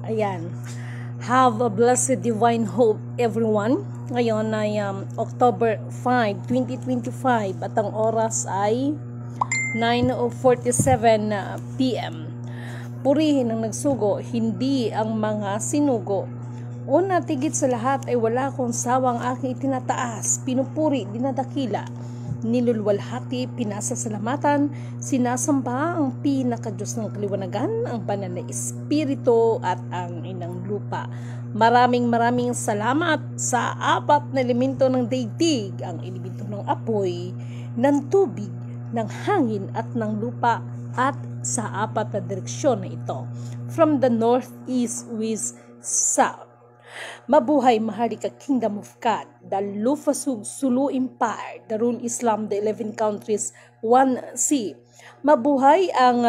Ayan. Have a blessed divine hope, everyone. Ngayon ay October 5, 2025 at ang oras ay 9:47 p.m. Purihin ang nagsugo, hindi ang mga sinugo. Una, tigit sa lahat ay wala akong sawang aking itinataas, pinupuri, dinadakila, nilulwalhati, pinasasalamatan, sinasamba ang pinakadiyos ng kaliwanagan, ang banal na espiritu at ang inang lupa. Maraming salamat sa apat na elemento ng daigdig, ang elemento ng apoy, ng tubig, ng hangin at ng lupa, at sa apat na direksyon na ito, from the north, east, west, south. Mabuhay Maharlika Kingdom of God, the Lufasug Sulu Empire, the Rule Islam, the 11 countries, 1C. Mabuhay ang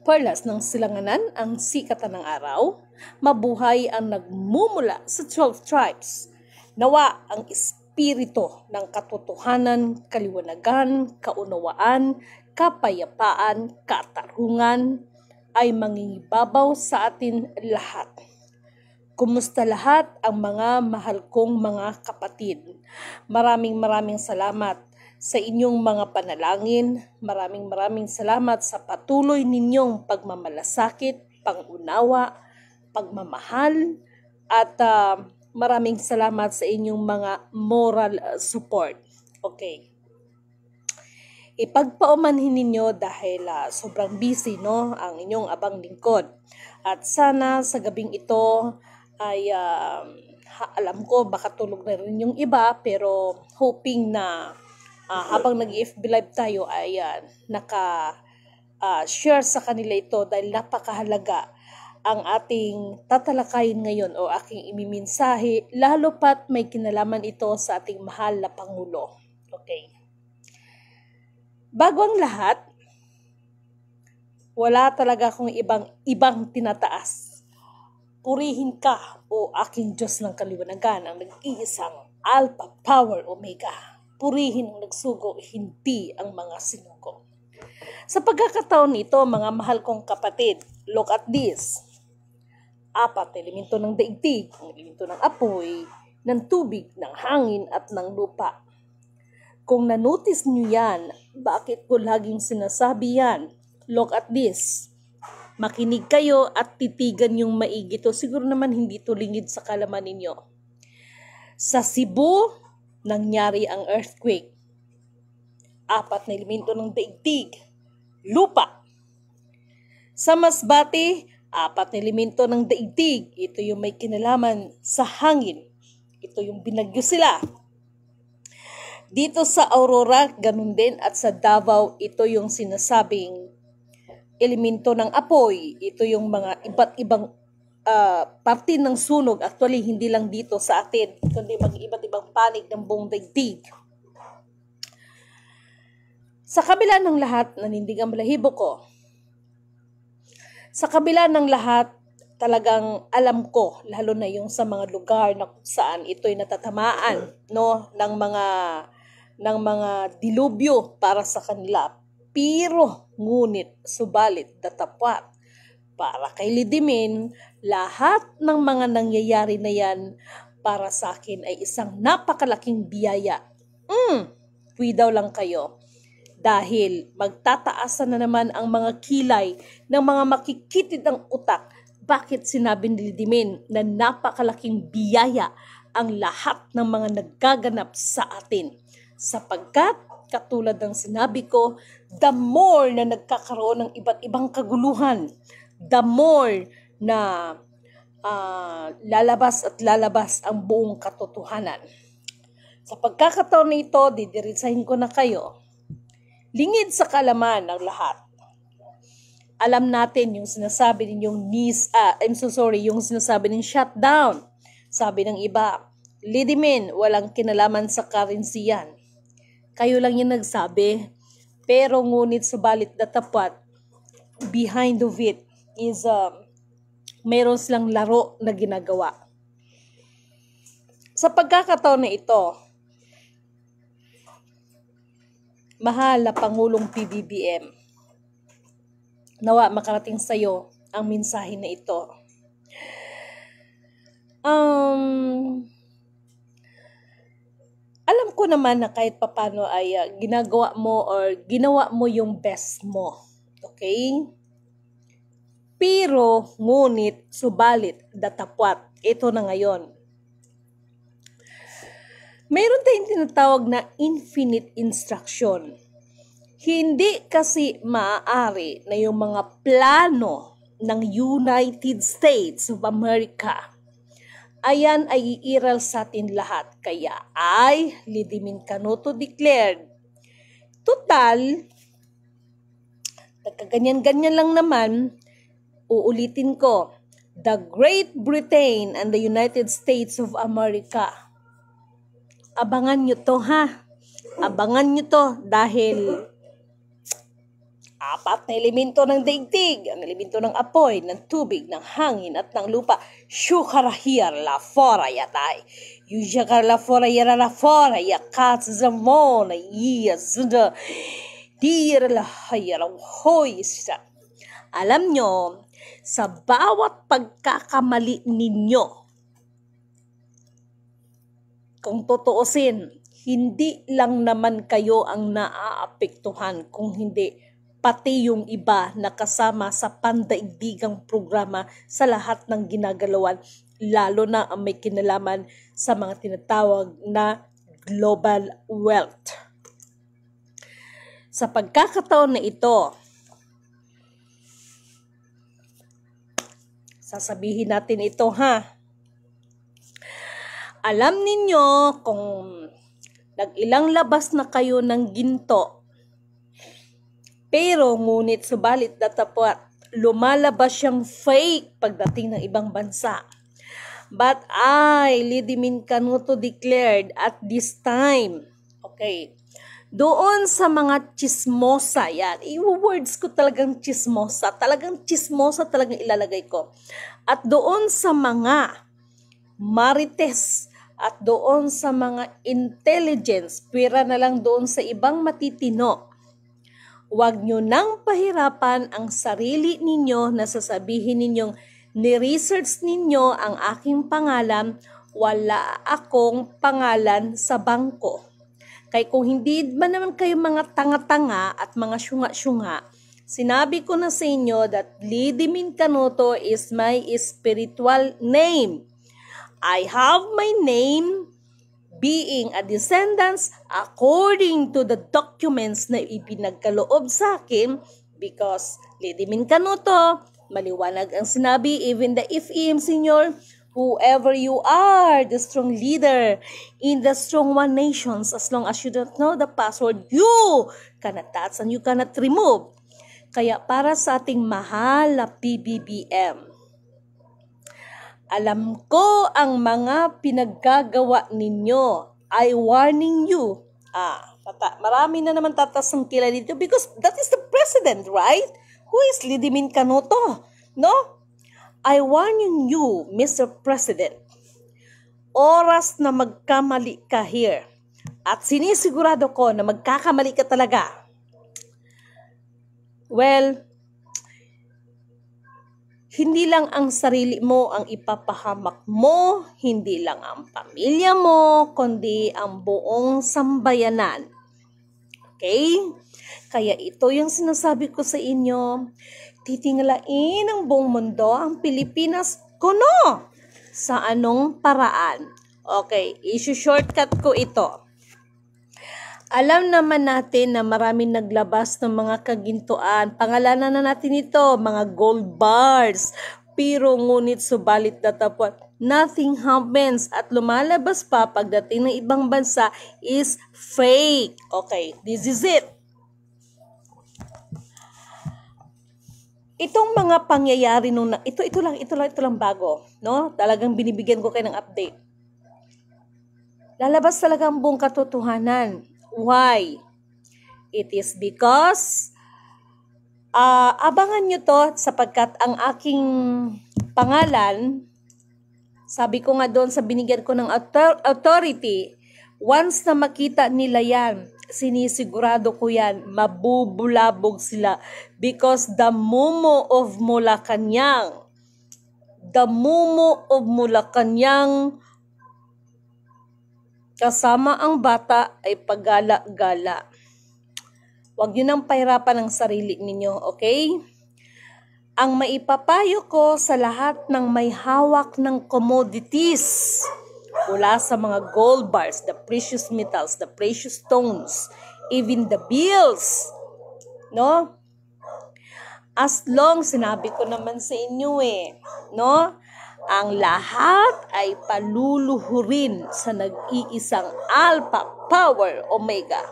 perlas ng silanganan, ang sikatan ng araw. Mabuhay ang nagmumula sa 12 tribes. Nawa ang espiritu ng katotohanan, kaliwanagan, kaunawaan, kapayapaan, katarungan ay mangingibabaw sa atin lahat. Kumusta lahat ang mga mahal kong mga kapatid? Maraming salamat sa inyong mga panalangin. Maraming salamat sa patuloy ninyong pagmamalasakit, pangunawa, pagmamahal, at maraming salamat sa inyong mga moral support. Okay. Ipagpaumanhin ninyo dahil sobrang busy ang inyong abang lingkod. At sana sa gabing ito ay alam ko baka tulog na rin yung iba, pero hoping na habang nag-FB live tayo ay naka-share sa kanila ito dahil napakahalaga ang ating tatalakayin ngayon o aking imimensahe, lalo pat may kinalaman ito sa ating mahal na Pangulo. Okay. Bago ang lahat, wala talaga akong ibang tinataas. Purihin ka, o aking Diyos ng kaliwanagan, ang nag-iisang Alpha, Power, Omega. Purihin ang nagsugo, hindi ang mga sinugo. Sa pagkakataon nito, mga mahal kong kapatid, look at this. Apat na elemento ng daigdig, ang elemento ng apoy, ng tubig, ng hangin, at ng lupa. Kung nanotice niyo yan, bakit ko laging sinasabi yan? Look at this. Makinig kayo at titigan yung maigi to. Siguro naman hindi to lingid sa kalaman ninyo. Sa Cebu, nangyari ang earthquake. Apat na elemento ng daigdig, lupa. Sa Masbate, apat na elemento ng daigdig. Ito yung may kinalaman sa hangin. Ito yung binagyo sila. Dito sa Aurora, ganun din, at sa Davao, ito yung sinasabing elemento ng apoy. Ito yung mga iba't ibang parte ng sunog. Actually, hindi lang dito sa atin, kundi mga iba't ibang panig ng buong daigdig. Sa kabila ng lahat, nanindig ang balahibo ko. Sa kabila ng lahat, talagang alam ko, lalo na yung sa mga lugar na kung saan ito'y natatamaan ng mga dilubyo para sa kanila. Pero, ngunit, subalit, datapwat. Para kay Lidimin, lahat ng mga nangyayari na yan para sa akin ay isang napakalaking biyaya. Daw lang kayo. Dahil magtataasan na naman ang mga kilay ng mga makikitid ng utak. Bakit sinabi ni Lidimin na napakalaking biyaya ang lahat ng mga nagaganap sa atin? Sapagkat, katulad ng sinabi ko, the more na nagkakaroon ng iba't ibang kaguluhan, the more na lalabas ang buong katotohanan. Sa pagkakataon na ito, didiretsahin ko na kayo. Lingid sa kalaman ng lahat. Alam natin yung sinasabi ninyong yung sinasabi ng shutdown. Sabi ng iba, Lidimin, walang kinalaman sa currency yan. Kayo lang yung nagsabi, pero ngunit subalit datapat, behind of it is meron silang laro na ginagawa. Sa pagkakataon na ito, mahal na Pangulong PBBM, nawa makarating sa iyo ang mensahe na ito. Um, alam ko naman na kahit papano ay ginagawa mo or ginawa mo yung best mo. Okay? Pero, ngunit, subalit, datapwat. Ito na ngayon. Mayroon tayong tinatawag na infinite instruction. Hindi kasi maaari na yung mga plano ng United States of America ayan ay iiral sa atin lahat. Kaya ay Lidimin Canuto declared, total, nagkaganyan-ganyan lang naman, uulitin ko, the Great Britain and the United States of America. Abangan nyo to ha. Abangan nyo to dahil apat na elemento ng daigdig, ang elemento ng apoy, ng tubig, ng hangin at ng lupa. Shukarahir la fora yatay. Yujakar la fora yara la fora yakat zamona yiyazunda. Dir la hayara hoy sisa. Alam nyo, sa bawat pagkakamali ninyo, kung totoosin, hindi lang naman kayo ang naaapektuhan, kung hindi pati yung iba na kasama sa pandaigdigang programa sa lahat ng ginagalawan, lalo na ang may kinalaman sa mga tinatawag na global wealth. Sa pagkakataon na ito, sasabihin natin ito ha. Alam ninyo kung nag-ilang labas na kayo ng ginto, pero ngunit subalit datapwat, lumalabas siyang fake pagdating ng ibang bansa. But I, Lidimin Canuto declared at this time, okay, doon sa mga chismosa, yan, i-words ko talagang chismosa talagang ilalagay ko. At doon sa mga marites, at doon sa mga intelligence, pwera na lang doon sa ibang matitino, huwag nyo nang pahirapan ang sarili ninyo na sasabihin ninyong ni-research ninyo ang aking pangalan, wala akong pangalan sa bangko. Kaya kung hindi ba naman kayo mga tanga-tanga at mga syunga-syunga, sinabi ko na sa inyo that Lidimin Canuto is my spiritual name. I have my name being a descendants according to the documents na ipinagkaloob sa akin, because Lidimin Canuto, maliwanag ang sinabi, even the if-im, Senyor, whoever you are, the strong leader in the strong one nations, as long as you don't know the password, you cannot touch and you cannot remove. Kaya para sa ating mahal na PBBM, alam ko ang mga pinaggagawa ninyo. I warning you. Marami na naman tatas ng kila dito because that is the president, right? Who is Lidimin Canuto? No? I warning you, Mr. President. Oras na magkamali ka here. At sinisigurado ko na magkakamali ka talaga. Well, hindi lang ang sarili mo ang ipapahamak mo, hindi lang ang pamilya mo, kundi ang buong sambayanan. Okay? Kaya ito yung sinasabi ko sa inyo, titingalain ng buong mundo ang Pilipinas kuno sa anong paraan. Okay, issue-shortcut ko ito. Alam naman natin na maraming naglabas ng mga kagintuan. Pangalanan na natin ito, mga gold bars. Pero ngunit subalit datapwat, nothing happens at lumalabas pa pagdating ng ibang bansa is fake. Okay, this is it. Itong mga pangyayari nung ito lang bago, no? Talagang binibigyan ko kayo ng update. Lalabas talaga ang buong katotohanan. Why? It is because abangan nyo to sapagkat ang aking pangalan, sabi ko nga doon sa binigyan ko ng authority, once na makita nila yan, sinisigurado ko yan, mabubulabog sila because the Mumu of Malacanang, Damumo of Malacanang, kasama ang bata ay paggala-gala. Huwag nyo nang pahirapan ang sarili ninyo, okay? Ang maipapayo ko sa lahat ng may hawak ng commodities, mula sa mga gold bars, the precious metals, the precious stones, even the bills, no? As long, sinabi ko naman sa inyo no? Ang lahat ay paluluhurin sa nag-iisang Alpha, Power, Omega.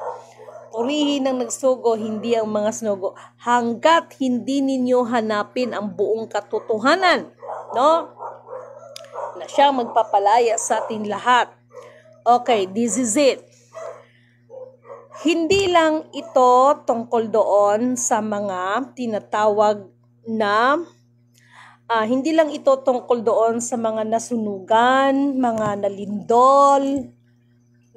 Purihin ang nagsugo, hindi ang mga sinugo. Hanggat hindi ninyo hanapin ang buong katotohanan, no? Na siya magpapalaya sa ating lahat. Okay, this is it. Hindi lang ito tungkol doon sa mga tinatawag na hindi lang ito tungkol doon sa mga nasunugan, mga nalindol,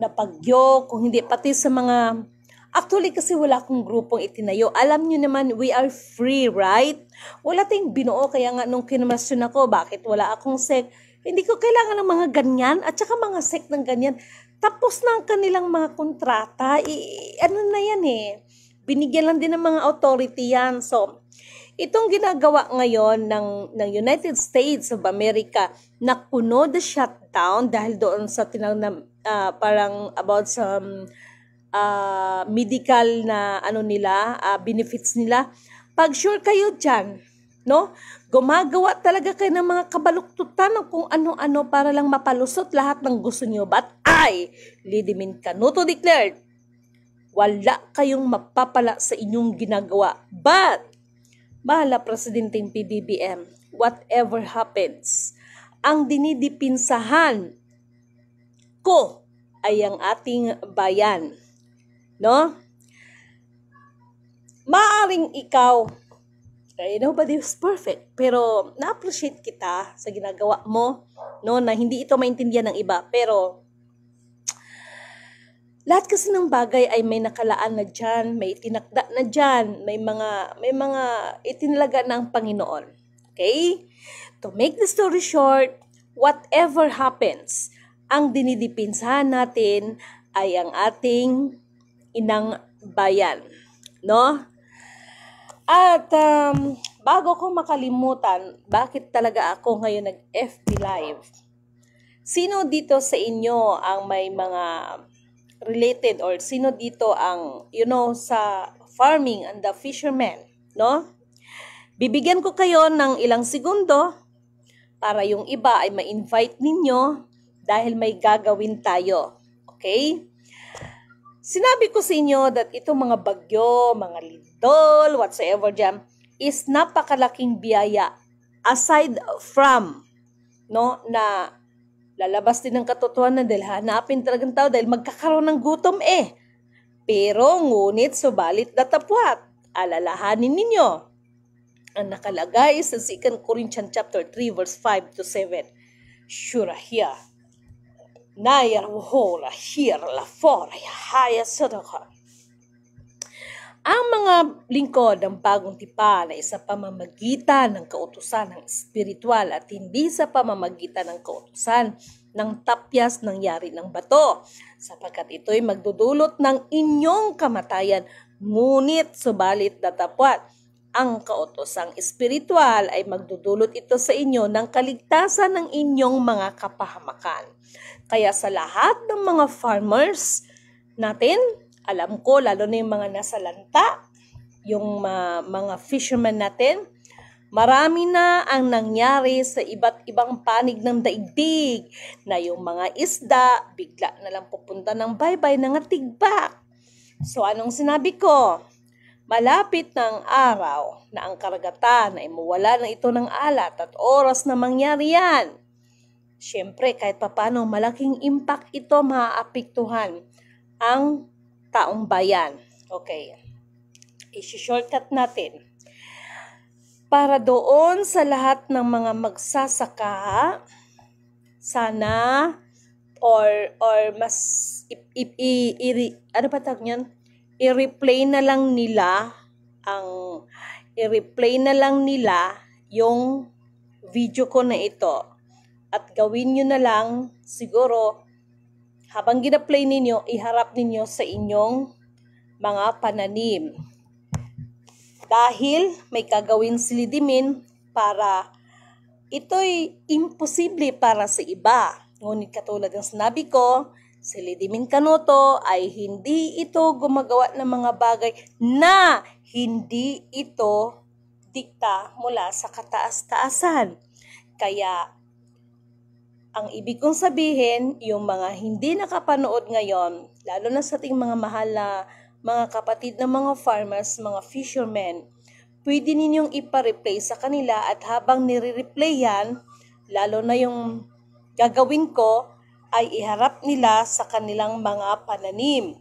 napagyo, kung hindi pati sa mga actually kasi wala akong grupong itinayo. Alam nyo naman, we are free, right? Wala tayong binuo, kaya nga nung kinmasyon ako, bakit wala akong sect? Hindi ko kailangan ng mga ganyan at saka mga sect ng ganyan. Tapos na ang kanilang mga kontrata, ano na yan binigyan lang din ng mga authority yan. So, itong ginagawa ngayon ng United States of America na kuno the shutdown dahil doon sa parang about some medical na benefits nila. Pag sure kayo dyan, no? Gumagawa talaga kayo ng mga kabaluktutan ng kung ano-ano para lang mapalusot lahat ng gusto nyo. But I, Lidimin Canuto declared, wala kayong mapapala sa inyong ginagawa. But, bahala Presidenteng PBBM, whatever happens, ang dinidipinsahan ko ay ang ating bayan. No? Maaring ikaw, nobody is perfect, pero na-appreciate kita sa ginagawa mo, no, na hindi ito maintindihan ng iba, pero lahat kasi ng bagay ay may nakalaan na dyan, may itinakda na dyan, may mga itinalaga ng Panginoon. Okay? To make the story short, whatever happens, ang dinidipinsahan natin ay ang ating inang bayan, no? At bago ko makalimutan, bakit talaga ako ngayon nag-FB Live? Sino dito sa inyo ang may mga related or sino dito ang, sa farming and the fishermen, no? Bibigyan ko kayo ng ilang segundo para yung iba ay ma-invite ninyo dahil may gagawin tayo. Okay? Sinabi ko sa inyo that itong mga bagyo, mga lindol, whatsoever dyan, is napakalaking biyaya aside from, no, na lalabas din ng katotohanan dahil hanapin talagang tao dahil magkakaroon ng gutom Pero ngunit subalit datapwat, alalahanin ninyo ang nakalagay sa 2 Corinthians chapter 3 verse 5 to 7. Shurahia. Nayarwohola hira la fora haya sadaka. Ang mga lingkod ng bagong tipan ay sa pamamagitan ng kautusan ng espiritual at hindi sa pamamagitan ng kautusan ng tapyas ng yari ng bato, sapagkat ito'y magdudulot ng inyong kamatayan, ngunit subalit datapwat ang kautosang espiritual ay magdudulot ito sa inyo ng kaligtasan ng inyong mga kapahamakan. Kaya sa lahat ng mga farmers natin, alam ko, lalo na yung mga nasa lanta, yung mga fishermen natin, marami na ang nangyari sa iba't ibang panig ng daigdig na yung mga isda, bigla na lang pupunta ng baybay ng tigbak. So anong sinabi ko? Malapit na ang araw na ang karagatan ay mawala na ito ng alat at oras na mangyari yan. Siyempre, kahit papano, malaking impact ito maaapektuhan ang taong bayan. Okay. I-shortcut natin. Para doon sa lahat ng mga magsasaka, sana or mas ano pa tawag niyan? I-replay na lang nila yung video ko na ito. At gawin nyo na lang, siguro, habang gina-play ninyo, iharap ninyo sa inyong mga pananim. Dahil may gagawin si Lidimin para ito'y imposible para sa iba. Ngunit katulad ng sinabi ko, si Lidimin Canoto ay hindi ito gumagawa ng mga bagay na hindi ito dikta mula sa kataas-taasan. Kaya, ang ibig kong sabihin, yung mga hindi nakapanood ngayon, lalo na sa ating mga mahal na mga kapatid na mga farmers, mga fishermen, pwede ninyong ipa-replay sa kanila at habang nire-replay yan, lalo na yung gagawin ko, ay iharap nila sa kanilang mga pananim.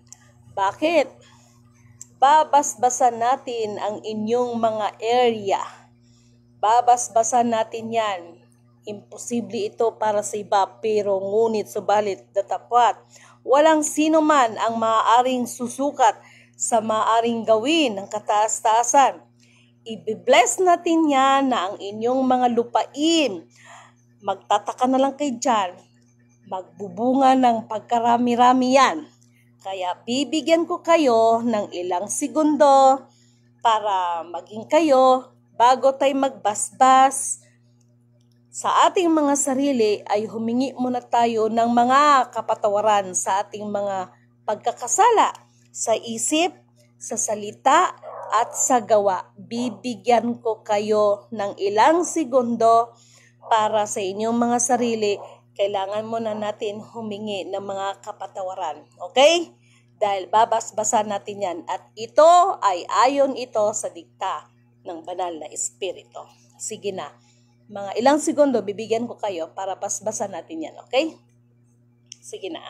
Bakit? Babasbasan natin ang inyong mga area. Babasbasan natin yan. Imposible ito para sa iba, pero ngunit subalit datapwat. Walang sino man ang maaaring susukat sa maaaring gawin ng kataas-taasan. I-bless natin yan na ang inyong mga lupain. Magtataka na lang kayo dyan. Magbubunga ng pagkarami-rami yan. Kaya bibigyan ko kayo ng ilang segundo para maging kayo bago tayo magbasbas sa ating mga sarili ay humingi muna tayo ng mga kapatawaran sa ating mga pagkakasala sa isip, sa salita at sa gawa. Bibigyan ko kayo ng ilang segundo para sa inyong mga sarili. Kailangan muna natin humingi ng mga kapatawaran. Okay? Dahil babasbasan natin yan. At ito ay ayon ito sa dikta ng banal na espiritu. Sige na. Mga ilang segundo, bibigyan ko kayo para basbasan natin yan, okay? Sige na.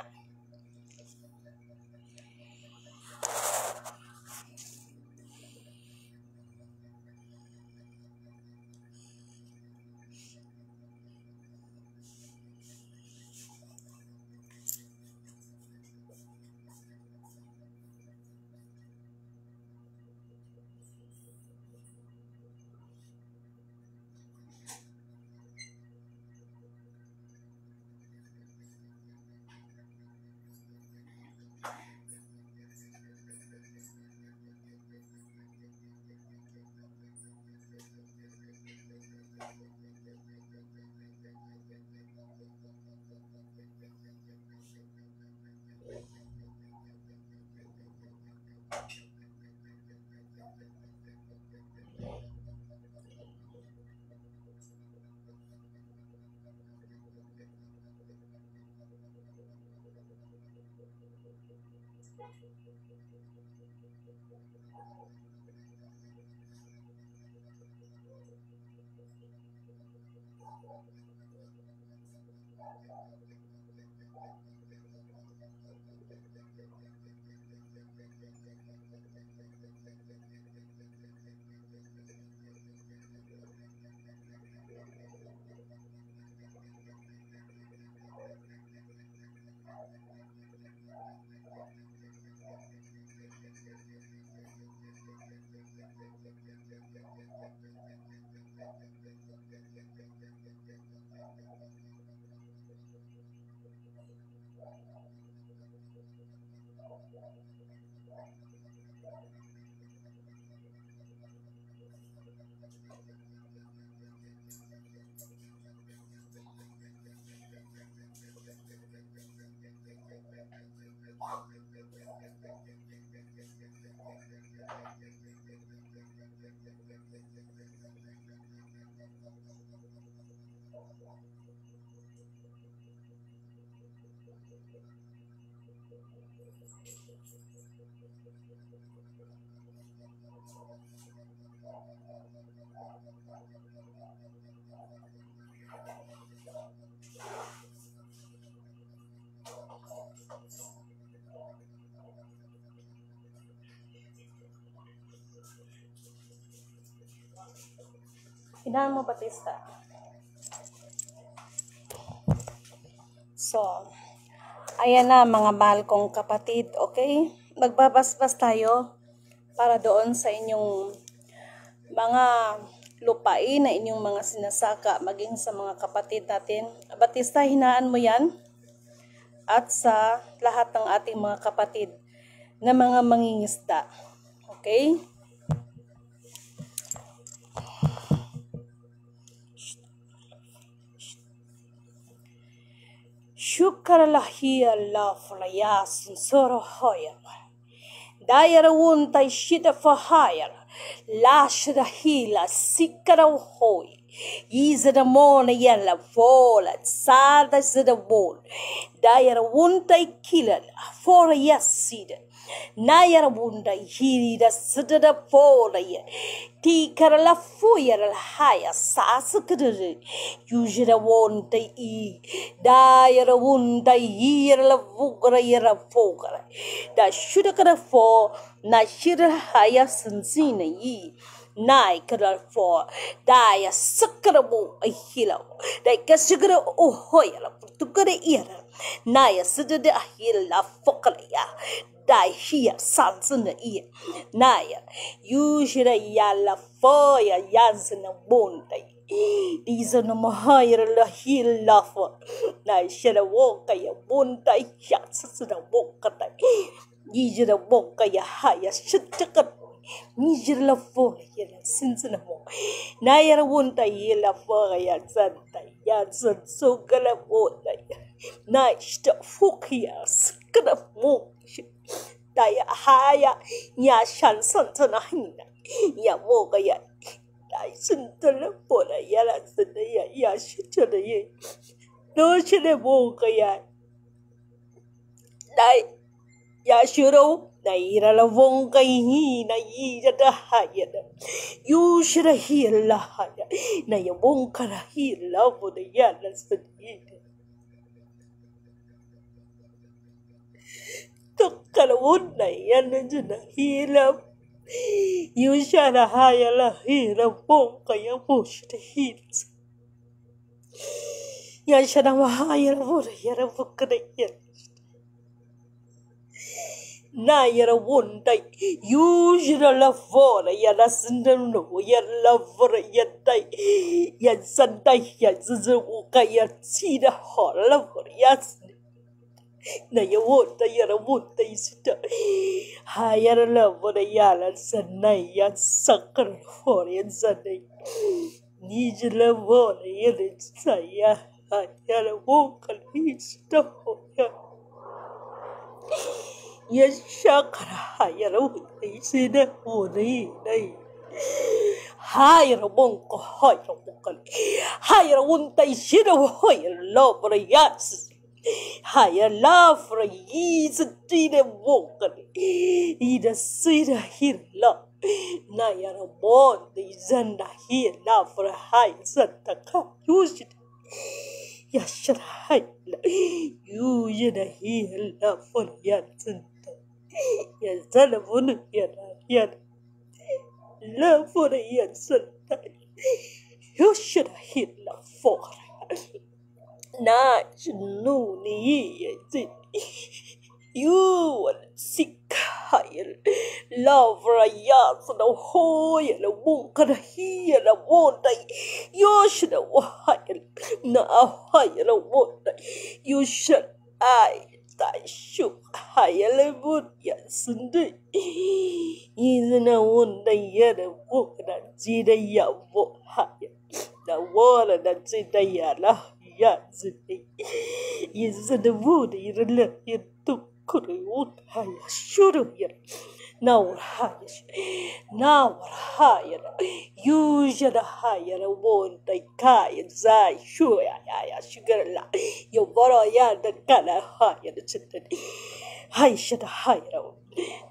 Inahan mo, Batista. So, ayan na mga mahal kong kapatid, okay? Magbabasbas tayo para doon sa inyong mga lupain na inyong mga sinasaka, maging sa mga kapatid natin. Batista, hinaan mo yan. At sa lahat ng ating mga kapatid na mga mangingisda. Okay? Shukralahi Allah flayas soro hoya. Dayara wuntay shita fahayar. Lashda hila sikara hoy. Yizada mona yalla fola sada zada bol. Dayara wuntay kilal for yasida. Nayara wuntay hirida sada fola ya. Tikara la fuyara haya sasakadere. Yujira wuntay I. Dayara wuntay yira la vugara yara fogara. Da shudakara fo na shira haya sansina yi. Nai kadar fo daya sakarabo ay hilaw dai kasigara ohoya la tukare ira naya sidade ahila fokalaya dai hiya sansana iya naya yushira yala foya yansana bondai these are no mahayra la hila fo nai shira woka ya bondai yatsana woka dai yijira woka ya haya shitaka Nijir la fo yela sinsina mo na yara wunta yela fo ya santa ya san so gala wota na sta fukia skada mo da ya haya ya shan santa na hinna ya mo ga ya da sinta la fo la yala santa ya shita da ye no shine mo ga ya dai ya shiro na ira la vonga hi na ira da haya da yushira hi la haya na ya vonka la hi la vo da ya la sadida tokkala wonna ya na jina hi la yushara haya la hi la vonka ya voshita hi ya shara wa haya la vo da ya la vonka da ya na yara wundai yujira la fora ya la sindano ya la fora ya dai ya sandai ya zuzu ka ya tsida hola fora ya na ya wunda yara wunda isita ha yara la fora ya la sanai ya sakar fora ya sanai ni jila fora ya la tsaya ha yara wukal isita hoya ya shakara hayara isida woni dai hayara bonko hayara bokal hayara wunta isida hayara lobra yas hayara lafra isida bokal ida sida hirla na yara bon de zanda hirla fra hay santa ka yushid ya shara yujida hirla for yatsin ya zana bunu ya la for ya santa you should hit la for na no ni ya you sick higher love ya so hoya la bunka hiya la wonda you should higher na higher wonda you should I tai shu hayale bud ya sunde izna wonda yada wokda jida ya wo haya da wala da jida ya la ya zide izna bud yirla yitu kuri wot haya shuru ya now haya usually haya wonda kai zai shu ya sugar la yo boro ya da kana haya da chitta hay shada haya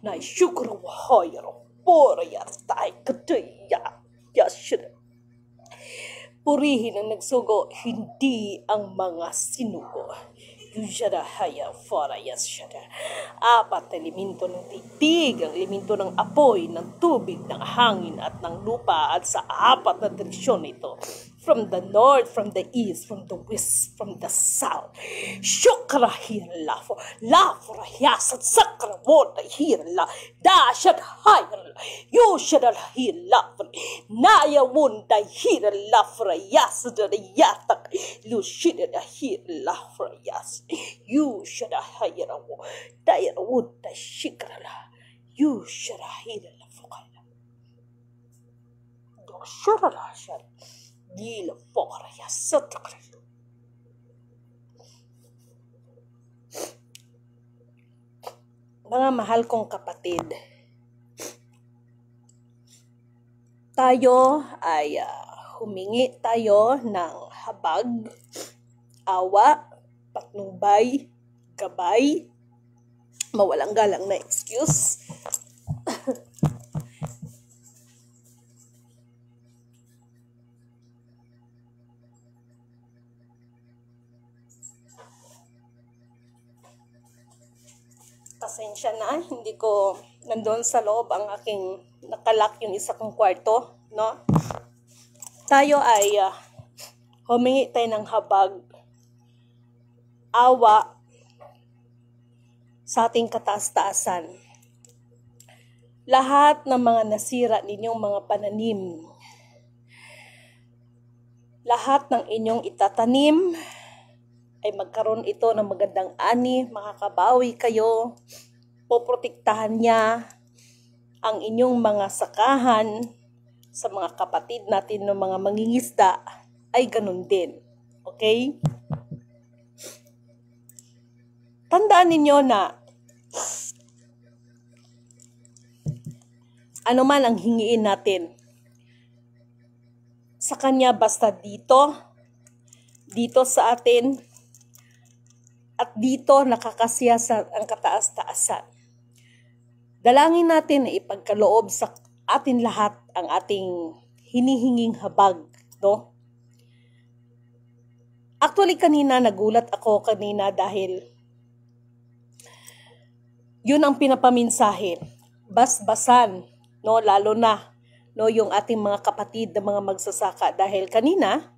na shukru haya boro ya tai kati ya shada purihin ang nagsugo hindi ang mga sinugo Yujara haya fora yashara. Apat na elemento ng titig, ang elemento ng apoy, ng tubig, ng hangin at ng lupa at sa apat na direksyon ito. From the north, from the east, from the west, from the south. Shukra hirla for la for yasat sakra wota hirla dashat hirla you should hirla for naya wunda hirla for yasat yatak you should hirla for yas you should hirla wo daya wunda shikrala you should hirla for do shurala shar Gila for yasat. Mga mahal kong kapatid, tayo ay humingi tayo ng habag, awa, patnubay, gabay, mawalang galang na excuse. Pasensya na, hindi ko nandun sa loob ang aking nakalak yung isa kong kwarto, no? Tayo ay humingi tayo ng habag, awa sa ating kataas-taasan. Lahat ng mga nasira ninyong mga pananim, lahat ng inyong itatanim, ay magkaroon ito ng magandang ani, makakabawi kayo, poprotektahan niya ang inyong mga sakahan sa mga kapatid natin ng mga mangingisda, ay ganun din. Okay? Tandaan ninyo na ano man ang hingiin natin sa Kanya, basta dito sa atin, at dito nakakasiya sa ang kataas-taasan. Dalangin natin na ipagkaloob sa atin lahat ang ating hinihinging habag, no? Actually, nagulat ako kanina dahil yun ang pinapaminsahe. Basbasan, no? Lalo na, no, yung ating mga kapatid na mga magsasaka. Dahil kanina,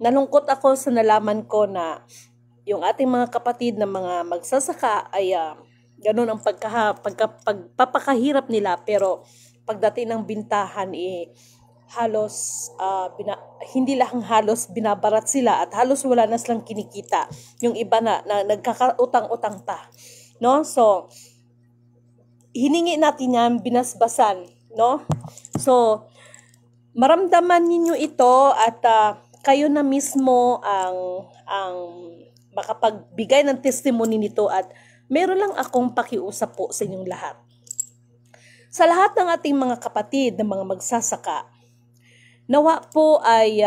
nalungkot ako sa nalaman ko na yung ating mga kapatid na mga magsasaka ay ganun ang pagpapakahirap nila, pero pagdating ng bintahan halos hindi lang halos binabarat sila at halos wala na silang kinikita. Yung iba na nagkakautang-utang pa, no? So hiningi natin yan, binasbasan, no? So maramdaman ninyo ito at kayo na mismo ang makapagbigay ng testimony nito, at meron lang akong pakiusap po sa inyong lahat. Sa lahat ng ating mga kapatid na mga magsasaka, nawa po ay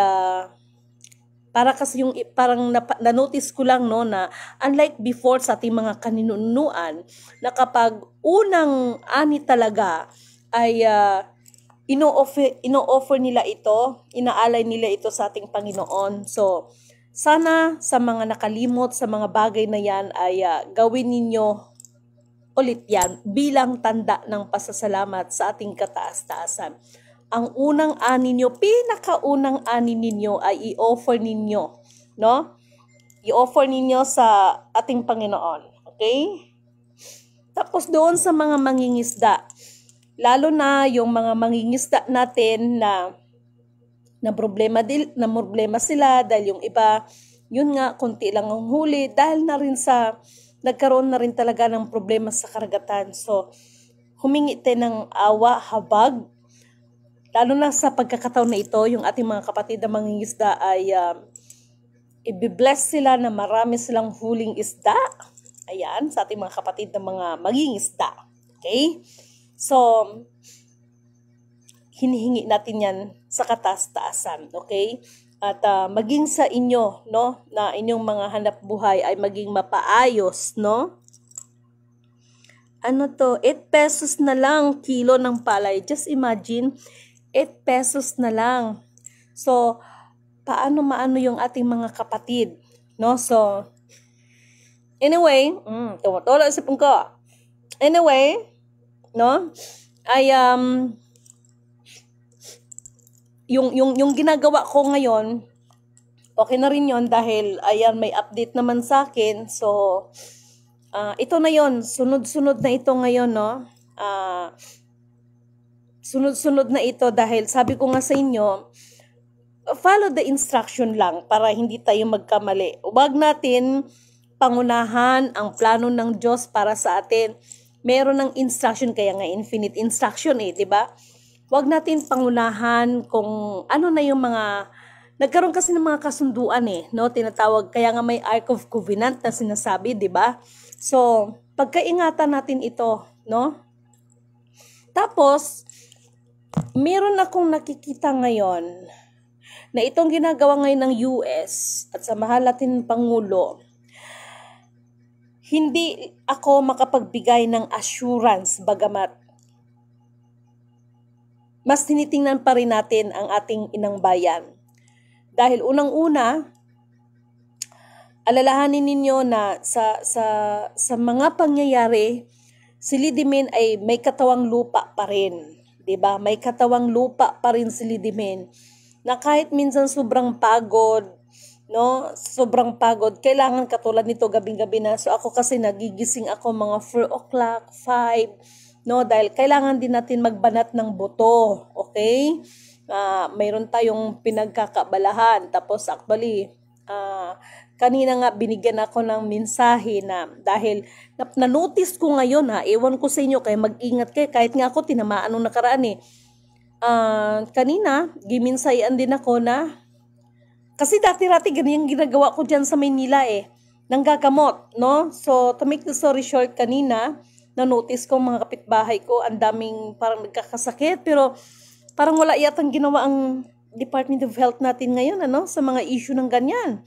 para kasi parang na-notice ko lang, no, na unlike before sa ating mga kaninunuan, na kapag unang ani talaga ay ino-offer nila ito, inaalay nila ito sa ating Panginoon. So sana sa mga nakalimot sa mga bagay na yan ay gawin ninyo ulit yan bilang tanda ng pasasalamat sa ating kataas-taasan. Ang unang ani ninyo, pinakaunang ani ninyo ay i-offer ninyo, no? I-offer ninyo sa ating Panginoon, okay? Tapos doon sa mga mangingisda, lalo na yung mga mangingisda natin na problema sila dahil yung iba, yun nga, konti lang ang huli dahil nagkaroon na rin talaga ng problema sa karagatan. So, humingi tayo ng awa, habag, lalo na sa pagkakataon na ito, yung ating mga kapatid na mangingisda ay i-bless sila na marami silang huling isda. Ayan, sa ating mga kapatid na mga mangingisda. Okay? So, hinihingi natin yan sa kataas-taasan, okay? At maging sa inyo, no, na inyong mga hanap buhay ay maging mapaayos, no? Ano to? 8 pesos na lang kilo ng palay. Just imagine, 8 pesos na lang. So, paano maano yung ating mga kapatid, no? So, Anyway, tumutulo sa ko. Anyway, no? Ay yung ginagawa ko ngayon, okay na rin yon dahil ayan may update naman sa akin. So ito na yon, sunod-sunod na ito ngayon, no? Sunod-sunod na ito dahil sabi ko nga sa inyo, follow the instruction lang para hindi tayo magkamali. Huwag natin pangunahan ang plano ng Diyos para sa atin. Meron ng instruction, kaya nga infinite instruction di ba? Huwag natin pangunahan kung ano na yung mga, nagkaroon kasi ng mga kasunduan no? Tinatawag, kaya nga may Ark of Covenant na sinasabi, di ba? So, pagkaingatan natin ito, no? Tapos, meron akong nakikita ngayon na itong ginagawa ngayon ng US at sa mahal natin Pangulo, hindi ako makapagbigay ng assurance bagamat mas tinitingnan pa rin natin ang ating inang bayan. Dahil unang-una, alalahanin ninyo na sa mga pangyayari, si Lidimen ay may katawang lupa pa rin. 'Di ba? May katawang lupa pa rin si Lidimen na kahit minsan sobrang pagod, no? Sobrang pagod. Kailangan katulad nito gabing-gabi na. So ako kasi nagigising ako mga 4 o'clock, 5, no? Dahil kailangan din natin magbanat ng buto. Okay? Mayroon tayong pinagkakabalahan. Tapos actually, kanina nga binigyan ako ng mensahe na dahil na-notice ko ngayon ewan ko sa inyo kaya mag-ingat kayo kahit nga ako tinamaan nung nakaraan kanina giminsayan din ako na kasi dati-dati ganyan ginagawa ko dyan sa Maynila nanggagamot, no? So, to make the story short, kanina, na-notice ko mga kapitbahay ko, ang daming parang nagkakasakit, pero parang wala yatang ginawa ang Department of Health natin ngayon, sa mga issue ng ganyan,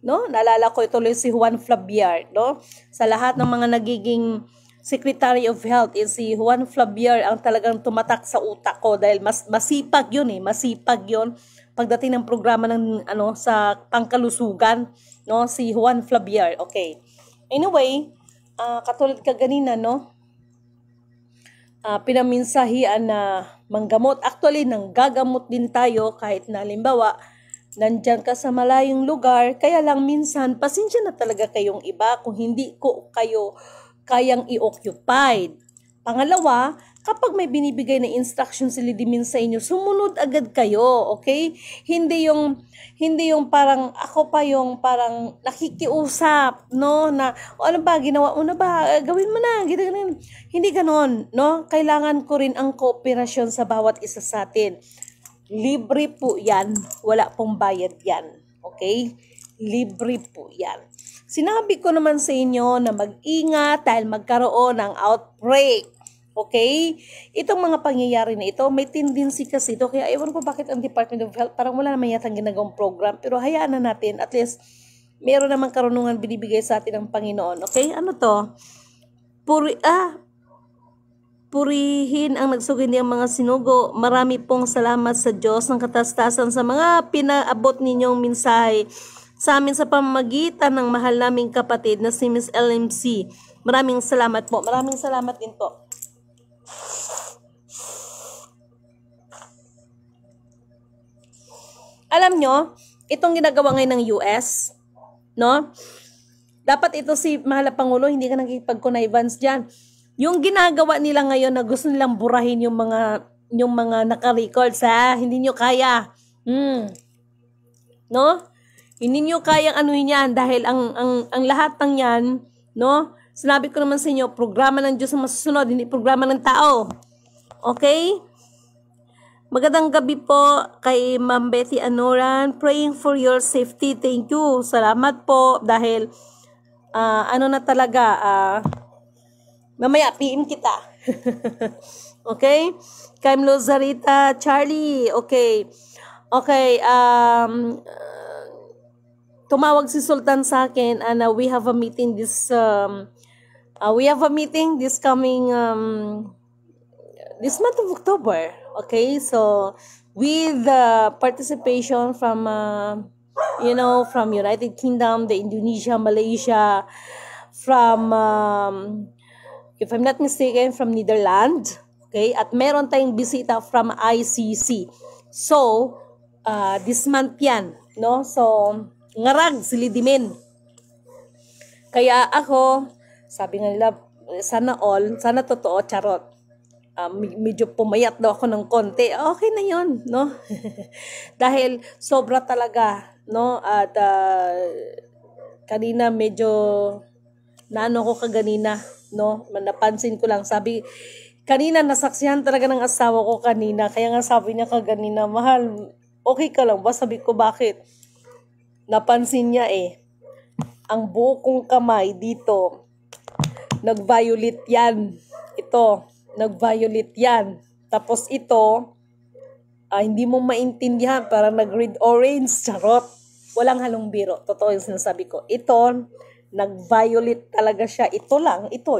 no? Naalala ko ituloy si Juan Flabiar, no? Sa lahat ng mga nagiging Secretary of Health, si Juan Flabiar ang talagang tumatak sa utak ko dahil masipag yun masipag yun pagdating ng programa ng sa pangkalusugan, no, si Juan Flabiar. Okay. Anyway, katulad kaganina, no, pinaminsahian na manggamot. Actually, nanggagamot din tayo kahit na halimbawa nandyan ka sa malayong lugar, kaya lang minsan pasensya na talaga kayong iba kung hindi ko kayo kayang i-occupied. Pangalawa, kapag may binibigay na instruction si Lidimen sa inyo, sumunod agad kayo, okay? Hindi yung parang ako pa yung parang nakikiusap, no? Na ano ba ginawa mo na ba? Gawin mo na, ganun. Hindi ganoon, no? Kailangan ko rin ang kooperasyon sa bawat isa sa atin. Libre po 'yan, wala pong bayad 'yan, okay? Libre po 'yan. Sinabi ko naman sa inyo na mag-ingat dahil magkaroon ng outbreak. Okay? Itong mga pangyayari na ito, may tendency kasi ito. Kaya ewan ko bakit ang Department of Health parang wala naman yatang ginagawang program. Pero hayaan na natin. At least, meron naman karunungan binibigay sa atin ng Panginoon. Okay? Ano to? Purihin ang nagsugid niyang mga sinugo. Marami pong salamat sa Diyos ng katastasan sa mga pinaabot ninyong mensahe sa amin sa pamamagitan ng mahal naming kapatid na si Miss LMC. Maraming salamat po. Maraming salamat din po. Alam nyo, itong ginagawa ngayon ng US, no? Dapat ito si mahal na Pangulo, hindi ka nakikipag-connivance dyan. Yung ginagawa nila ngayon na gusto nilang burahin yung mga naka-records, hindi nyo kaya. No? Hindi nyo kayang anuhin yan dahil ang lahat ng yan, no? Sinabi ko naman sa inyo, programa ng Diyos ang masusunod, hindi programa ng tao. Okay? Magandang gabi po kay Ma'am Betty Anoran. Praying for your safety. Thank you. Salamat po dahil mamaya PM kita. Okay? Kay Lozarita Charlie. Okay. Okay. Tumawag si Sultan sa akin and we have a meeting this coming this month of October. Okay, so with the participation from from United Kingdom, the Indonesia, Malaysia, from, if I'm not mistaken, from Netherlands. Okay? At meron tayong bisita from ICC. So, this month yan. No? So, ngarag, silidimin. Kaya ako, sabi nga nila, sana totoo, charot. Medyo pumayat daw ako ng konti. Okay na yon, no? Dahil sobra talaga, no? At kanina medyo naano ko kaganina, no? Napansin ko lang, sabi kanina nasaksihan talaga ng asawa ko kanina. Kaya nga sabi niya kaganina, mahal, okay ka lang ba? Sabi ko, bakit? Napansin niya ang buo kong kamay dito, nag-violet yan. Ito, nag-violet yan. Tapos ito, hindi mo maintindihan, parang nag-red orange, charot. Walang halong biro. Totoo yung sinasabi ko. Ito, nag-violet talaga siya. Ito lang, ito.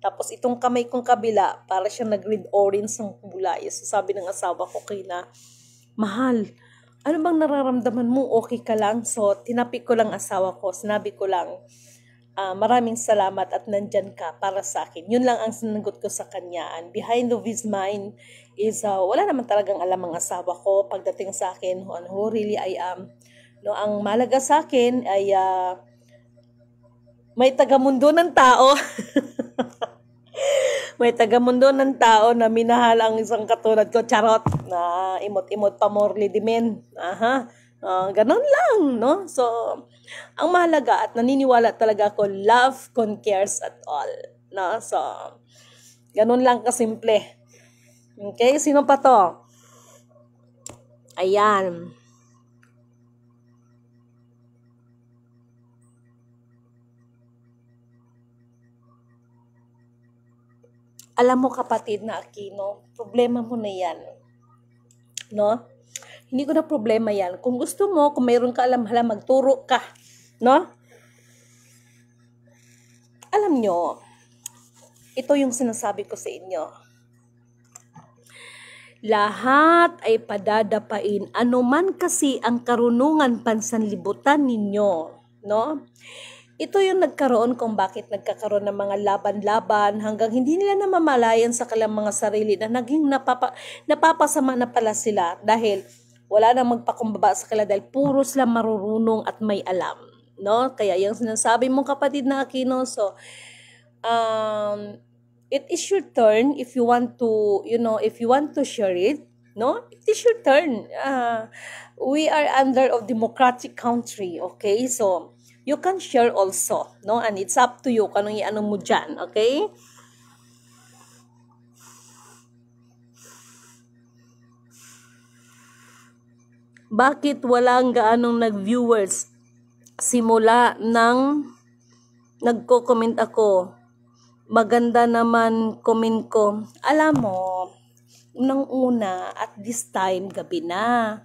Tapos itong kamay kong kabila, para siya nag-red orange ang kulay. So sabi ng asawa ko kina, mahal, ano bang nararamdaman mo? Okay ka lang? So tinapik ko lang asawa ko, sinabi ko lang, maraming salamat at nandyan ka para sa akin. Yun lang ang sinagot ko sa kanya. And behind of his mind is, wala naman talagang alam ang asawa ko pagdating sa akin who really I am. No, ang malaga sa akin ay may tagamundo ng tao. May tagamundo ng tao na minahal ang isang katulad ko. Charot. Na imot-imot pa morli dimen. Ganon lang, no? So, ang mahalaga at naniniwala talaga ako, love conquers at all, no? So, ganon lang kasimple. Okay, sino pa to? Ayan. Alam mo kapatid na Aquino, problema mo na yan, no? Hindi ko na problema yan. Kung gusto mo, kung mayroon ka alam, magturo ka. No? Alam nyo, ito yung sinasabi ko sa inyo. Lahat ay padadapain, anuman kasi ang karunungan pansanlibutan ninyo. No? Ito yung nagkaroon kung bakit nagkakaroon ng mga laban-laban hanggang hindi nila namamalayan sa kanilang mga sarili na naging napapasama na pala sila dahil wala na magpakumbaba sa kanila dahil puro sila marurunong at may alam, no? Kaya yung sinasabi mong kapatid na Aquino, so it is your turn if you want to, if you want to share it, no? It is your turn. We are under a democratic country, okay? So you can share also, no? And it's up to you kung anong i-ano mo dyan, okay? Bakit walang gaanong nag-viewers? Simula nang nagko-comment ako, maganda naman comment ko. Alam mo, unang-una at this time, gabi na.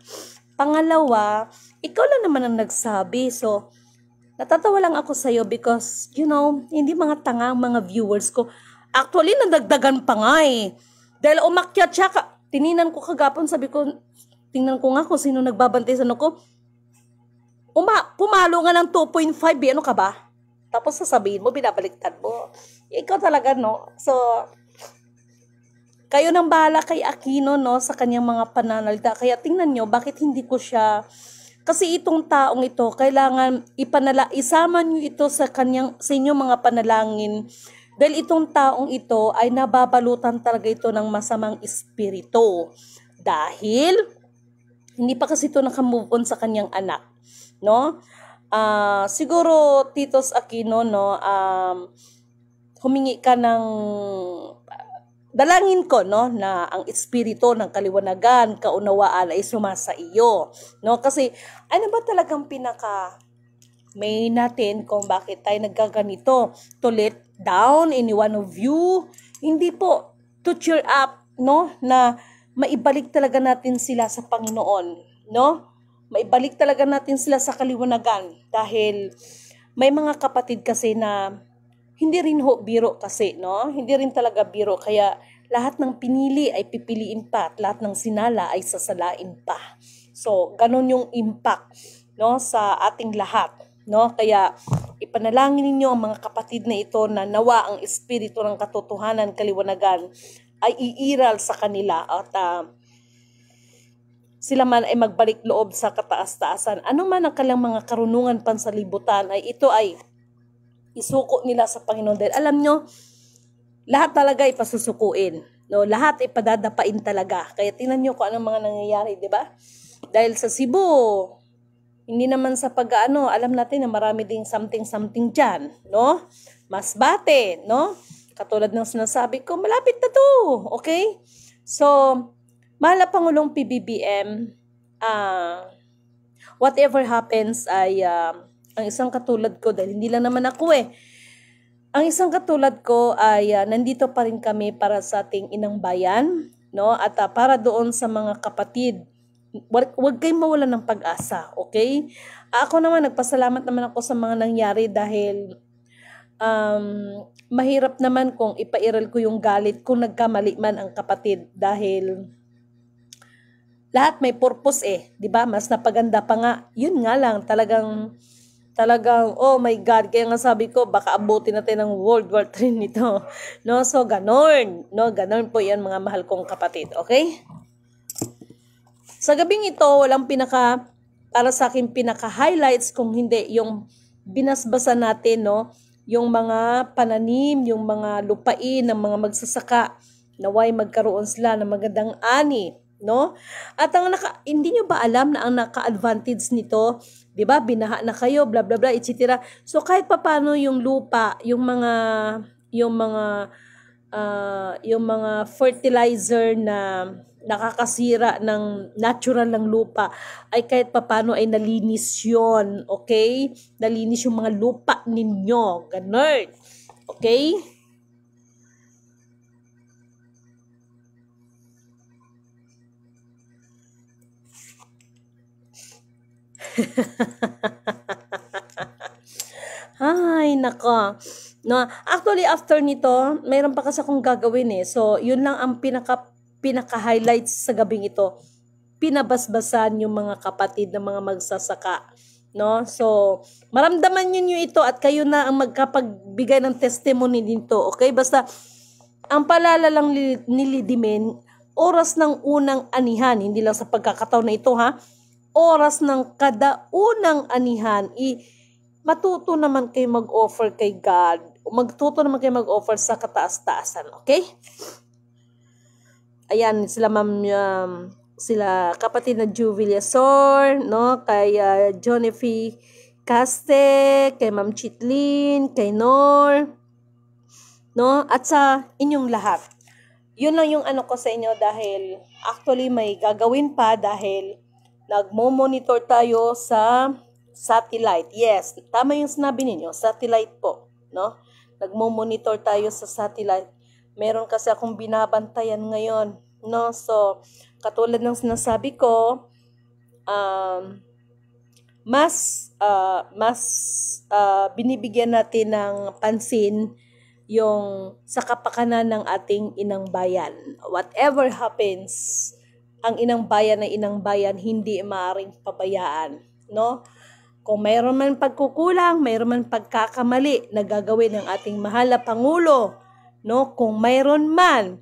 Pangalawa, ikaw lang naman ang nagsabi. So, natatawa lang ako sa'yo because, hindi mga tanga ang mga viewers ko. Actually, nadagdagan pa nga Dahil umakyat siya, tininan ko kagapon, sabi ko, tingnan ko nga kung sino nagbabantay sa ko. Pumalo nga ng 2.5, ano ka ba? Tapos sasabihin mo, binabaliktad mo. Ikaw talaga, no? So, kayo nang bahala kay Aquino, no? Sa kanyang mga pananalita. Kaya tingnan nyo, bakit hindi ko siya... Kasi itong taong ito, kailangan isama nyo ito sa inyong mga panalangin. Dahil itong taong ito ay nababalutan talaga ito ng masamang espiritu. Dahil hindi pa kasi ito nakamove on sa kanyang anak, no? Siguro Titos Aquino, no, humingi ka ng dalangin ko, no, na ang espiritu ng kaliwanagan, kaunawaan ay sumasa iyo, no? Kasi ano ba talagang may natin kung bakit tayo nagkaganito? To let down any one of you? Hindi po, to cheer up, no, na maibalik talaga natin sila sa Panginoon, no? Maibalik talaga natin sila sa kaliwanagan dahil may mga kapatid kasi na hindi rin biro kasi, no? Hindi rin talaga biro, kaya lahat ng pinili ay pipiliin pa at lahat ng sinala ay sasalain pa. So, ganun yung impact, no, sa ating lahat, no? Kaya Ipanalangin ninyo ang mga kapatid na ito na nawa ang espiritu ng katotohanan, kaliwanagan ay iiral sa kanila at sila man ay magbalik loob sa kataas-taasan. Ano man ang kanilang mga karunungan pansalibutan ay ito ay isuko nila sa Panginoon. Dahil alam nyo, lahat talaga ipasusukuin. No? Lahat ipadadapain talaga. Kaya tingnan nyo kung anong mga nangyayari, di ba? Dahil sa Cebu, hindi naman sa alam natin na marami ding something dyan, no? Masbate, no? Katulad ng sinasabi ko, malapit na to, okay? So, mahal na Pangulong PBBM, whatever happens ay, ang isang katulad ko, dahil hindi lang naman ako ang isang katulad ko ay nandito pa rin kami para sa ating inang bayan, no? At para doon sa mga kapatid, huwag kayong mawalan ng pag-asa, okay? Ako naman, nagpasalamat naman ako sa mga nangyari dahil mahirap naman kung ipairal ko yung galit kung nagkamali man ang kapatid dahil lahat may purpose di ba? Mas napaganda pa nga. Yun nga lang, talagang, oh my God, kaya nga sabi ko, baka abutin natin ng World War III nito. No? So, ganon. No? Ganon po yan mga mahal kong kapatid, okay? Sa gabing ito, walang para sa akin pinaka-highlights kung hindi yung binasbasa natin, no? Yung mga pananim, yung mga lupain ng mga magsasaka, naway magkaroon sila ng magandang ani, no? At hindi nyo ba alam na ang naka-advantage nito, 'di ba? Binaha na kayo, bla bla bla, etc. So kahit papaano yung lupa, yung mga fertilizer na nakakasira ng natural ng lupa ay kahit papano ay nalinis yon, okay? Nalinis yung mga lupa ninyo, ganun, okay? Ay, nako. No, actually after nito, mayroon pa kasi akong gagawin So, yun lang ang pinaka-highlights sa gabing ito. Pinabasbasan yung mga kapatid ng mga magsasaka, no? So, maramdaman niyo ito at kayo na ang magkapagbigay ng testimony dito, okay? Basta ang palala lang nilidimin, oras ng unang anihan, hindi lang sa pagkakataon na ito oras ng kada unang anihan, matuto naman kayo mag-offer kay God. Magtuto naman kayo mag-offer sa kataas-taasan, okay? Ayan, sila kapatid na Ju Villasor, no? Kay Johnny F. Caste, kay Ma'am Chitlin, kay Nor, no? At sa inyong lahat. Yun lang yung ko sa inyo dahil actually may gagawin pa dahil nagmo-monitor tayo sa satellite. Yes, tama yung sinabi ninyo, satellite po, no? Nagmo-monitor tayo sa satellite. Meron kasi akong binabantayan ngayon, no? So, katulad ng sinasabi ko, mas binibigyan natin ng pansin yung sa kapakanan ng ating inang bayan. Whatever happens, ang inang bayan ay inang bayan, hindi maaring pabayaan, no? Kung mayroon man pagkukulang, mayroon man pagkakamali na gagawin ng ating mahal na Pangulo, no? Kung mayroon man,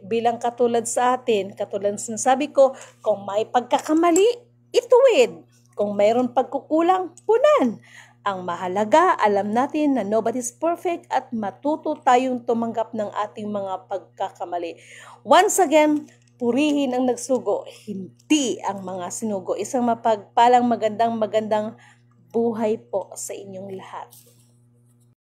bilang katulad sa atin, katulad ng sinasabi ko, kung may pagkakamali, ituwid. Kung mayroon pagkukulang, punan. Ang mahalaga, alam natin na nobody's perfect at matuto tayong tumanggap ng ating mga pagkakamali. Once again, purihin ang nagsugo, hindi ang mga sinugo. Isang mapagpalang magandang buhay po sa inyong lahat.